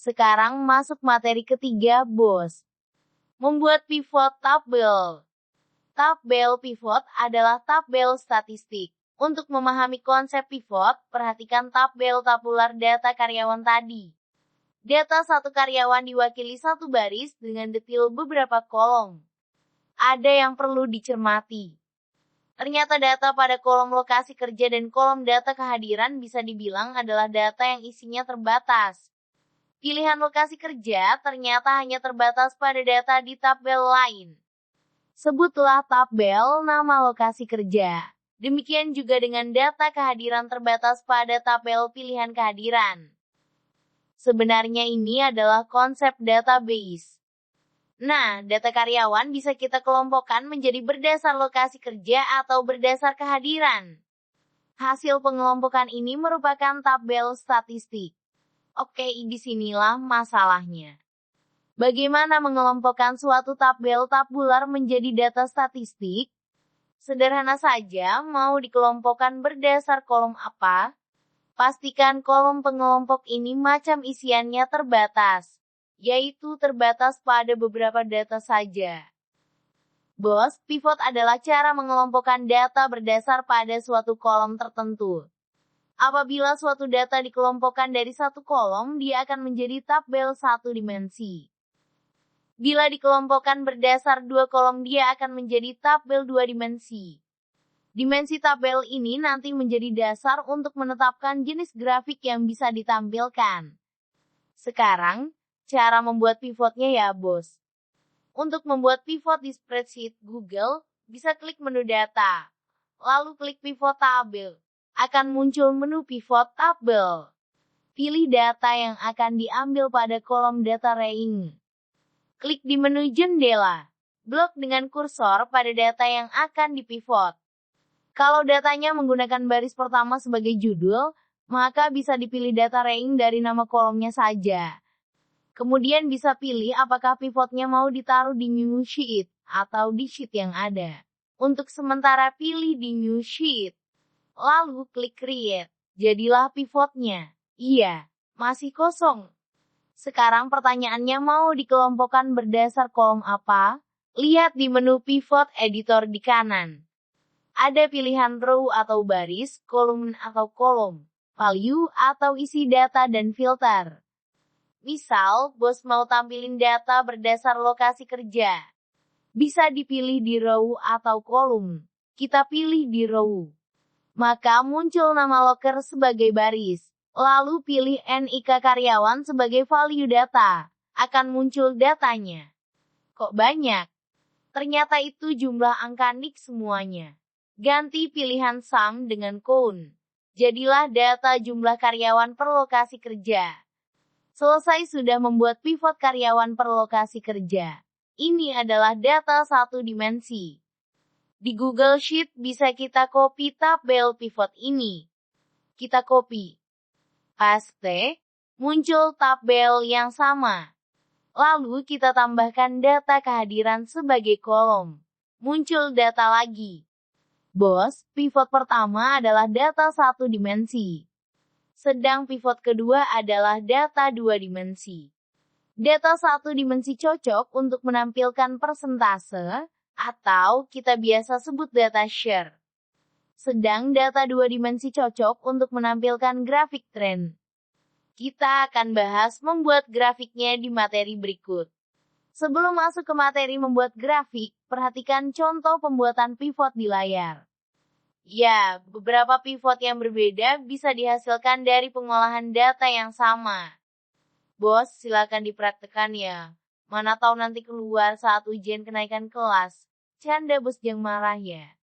Sekarang masuk materi ketiga, bos. Membuat pivot tabel. Tabel pivot adalah tabel statistik. Untuk memahami konsep pivot, perhatikan tabel tabular data karyawan tadi. Data satu karyawan diwakili satu baris dengan detail beberapa kolom. Ada yang perlu dicermati. Ternyata data pada kolom lokasi kerja dan kolom data kehadiran bisa dibilang adalah data yang isinya terbatas. Pilihan lokasi kerja ternyata hanya terbatas pada data di tabel lain. Sebutlah tabel nama lokasi kerja. Demikian juga dengan data kehadiran terbatas pada tabel pilihan kehadiran. Sebenarnya ini adalah konsep database. Nah, data karyawan bisa kita kelompokkan menjadi berdasar lokasi kerja atau berdasar kehadiran. Hasil pengelompokan ini merupakan tabel statistik. Oke, disinilah masalahnya. Bagaimana mengelompokkan suatu tabel tabular menjadi data statistik? Sederhana saja, mau dikelompokkan berdasar kolom apa? Pastikan kolom pengelompok ini macam isiannya terbatas, yaitu terbatas pada beberapa data saja. Bos, pivot adalah cara mengelompokkan data berdasar pada suatu kolom tertentu. Apabila suatu data dikelompokkan dari satu kolom, dia akan menjadi tabel satu dimensi. Bila dikelompokkan berdasar dua kolom, dia akan menjadi tabel dua dimensi. Dimensi tabel ini nanti menjadi dasar untuk menetapkan jenis grafik yang bisa ditampilkan. Sekarang, cara membuat pivotnya ya, bos. Untuk membuat pivot di spreadsheet Google, bisa klik menu data. Lalu klik pivot tabel. Akan muncul menu pivot tabel. Pilih data yang akan diambil pada kolom data range. Klik di menu jendela. Blok dengan kursor pada data yang akan dipivot. Kalau datanya menggunakan baris pertama sebagai judul, maka bisa dipilih data range dari nama kolomnya saja. Kemudian bisa pilih apakah pivotnya mau ditaruh di new sheet atau di sheet yang ada. Untuk sementara pilih di new sheet. Lalu klik create. Jadilah pivotnya. Iya, masih kosong. Sekarang pertanyaannya mau dikelompokkan berdasar kolom apa? Lihat di menu pivot editor di kanan. Ada pilihan row atau baris, kolom atau kolom, value atau isi data dan filter. Misal, bos mau tampilin data berdasar lokasi kerja. Bisa dipilih di row atau kolom. Kita pilih di row. Maka muncul nama loker sebagai baris. Lalu pilih NIK karyawan sebagai value data. Akan muncul datanya. Kok banyak? Ternyata itu jumlah angka NIK semuanya. Ganti pilihan sum dengan count. Jadilah data jumlah karyawan per lokasi kerja. Selesai sudah membuat pivot karyawan per lokasi kerja. Ini adalah data satu dimensi. Di Google Sheet bisa kita copy tabel pivot ini. Kita copy. Paste. Muncul tabel yang sama. Lalu kita tambahkan data kehadiran sebagai kolom. Muncul data lagi. Bos, pivot pertama adalah data satu dimensi. Sedang pivot kedua adalah data dua dimensi. Data satu dimensi cocok untuk menampilkan persentase, atau kita biasa sebut data share. Sedang data dua dimensi cocok untuk menampilkan grafik tren. Kita akan bahas membuat grafiknya di materi berikut. Sebelum masuk ke materi membuat grafik, perhatikan contoh pembuatan pivot di layar. Ya, beberapa pivot yang berbeda bisa dihasilkan dari pengolahan data yang sama. Bos, silakan dipraktekkan ya. Mana tahu nanti keluar saat ujian kenaikan kelas. Canda bos, jangan marah ya.